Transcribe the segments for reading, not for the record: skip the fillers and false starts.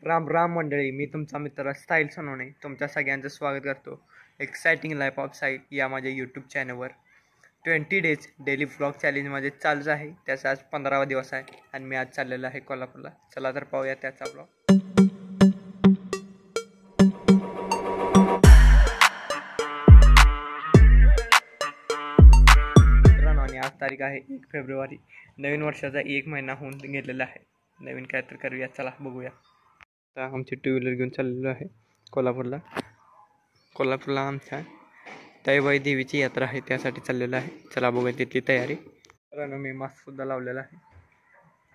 राम राम मंडळी, मी तुमचा मित्र स्टाईल सोनवणे तुमच्या सगळ्यांचं स्वागत करतो एक्सायटिंग लाईफ ऑफ साईल या माझ्या यूट्यूब चॅनलवर. 20 डेज डेली व्लॉग चॅलेंजमध्ये चालूच आहे. त्याचा आज 15वा दिवस आहे आणि मी आज चाललेलो आहे कोल्हापूरला. चला तर पाहूया त्याचा व्लॉग. मित्रांनो, आणि आज तारीख आहे 1 फेब्रुवारी. नवीन वर्षाचा 1 महिना होऊन गेलेला आहे. नवीन काय तर करूया, चला बघूया. आता आमची 2 व्हीलर घेऊन चाललेलो आहे कोल्हापूरला. आमच्या ताईबाई देवीची यात्रा आहे, त्यासाठी चाललेलं आहे. चला बघूया तिथली तयारी. तर मी मास्कसुद्धा लावलेला आहे,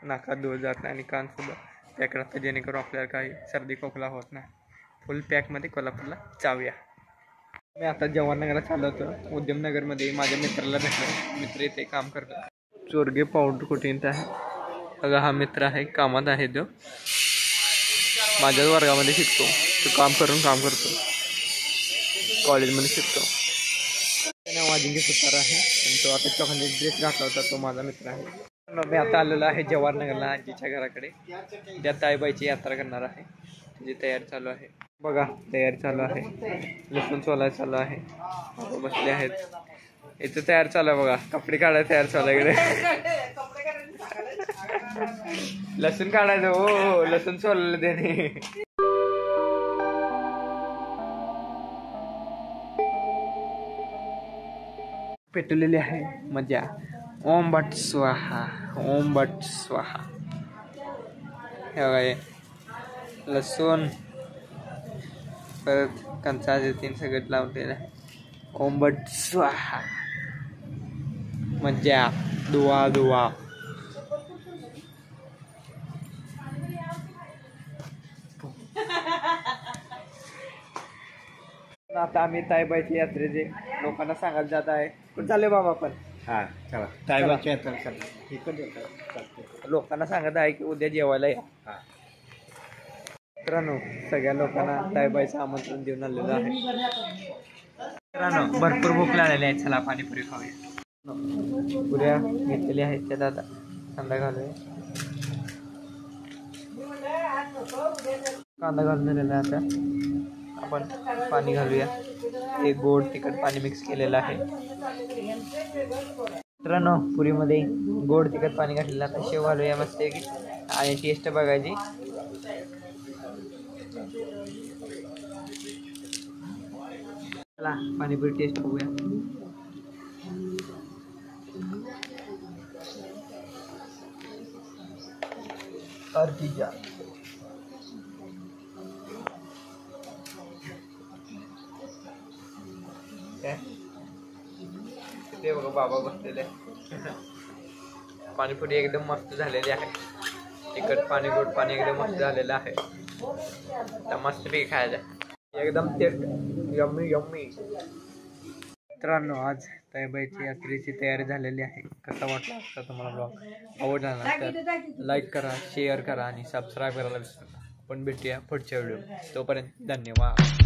नाकात धूळ जात नाही आणि कानसुद्धा पॅक राहतं, जेणेकरून आपल्याला काही सर्दी खोकला होत नाही. फुल पॅकमध्ये कोल्हापूरला जाऊया. मी आता जवाहरनगरला चाललो होतो. उद्यमनगरमध्ये माझ्या मित्राला भेटलो. मित्र इथे काम करतो, चोरगे पावडर कुठे आहे. बघा, हा मित्र आहे, कामात आहे. तो माझ्याच वर्गामध्ये शिकतो. तो काम करतो, कॉलेजमध्ये शिकतो. नाव अजिंक्य सुतार आहे आणि तो आता चॉकलेट ड्रेस घातला होता. तो माझा मित्र आहे. मी आता आलेलो आहे जवाहरनगरला आजीच्या घराकडे. त्या ताईबाईची यात्रा करणार आहे, त्याची तयारी चालू आहे. बघा, तयारी चालू आहे. लसूण सोलाय चालू आहे. बसले आहेत, इथं तयार चालू आहे. बघा, कपडे काढायला तयार चालू आहे इकडे. लसूण काढायचं. हो, लसूण सोललं त्याने. पेटवलेली आहे मजा. ओम भट स्वाहा, ओम भट स्वाहा. हे बघा, लसूण परत कंचाचे 3 सगळं लावलेलं आहे. ओम भट स्वाहा, मजा. दुआ दुआ. आता आम्ही ताईबाईच्या यात्रेचे लोकांना सांगायला जात आहे. कुठं चालले बाबा आपण? चला ताईबाईच्या यात्रा लोकांना सांगत आहे की उद्या जेवायला या. मित्रांनो, सगळ्या लोकांना ताईबाईचं आमंत्रण देऊन आलेलं आहे. मित्रांनो, भरपूर भूक लागलेली आहे. चला पाणीपुरी खाऊया. पुऱ्या घेतलेल्या आहेत त्यात आता कांदा घालूया. कांदा घालून झालेला आहे. आता आपण पाणी घालूया. ते गोड तिखट पाणी मिक्स केलेलं आहे. मित्रांनो, पुरीमध्ये गोड तिखट पाणी घातलेलं. आता शेव घालूया मस्त की आणि टेस्ट बघायची. चला पाणीपुरी टेस्ट बघूया. अर्धीजा ते बघा, बाबा बसलेले. पाणीपुरी एकदम मस्त झालेली आहे. तिखट पाणी गोड पाणी एकदम मस्त झालेलं आहे. तर मस्त पैकी खायचं एकदम ते यम्मी यम्मी. मित्रांनो, आज ताईबाईची यात्रेची तयारी झालेली आहे. कसा वाटला असता तुम्हाला ब्लॉग? आवडला ना तर लाईक करा, शेअर करा आणि सबस्क्राईब करायला विसरू नका. आपण भेटूया पुढच्या व्हिडिओ. तोपर्यंत धन्यवाद.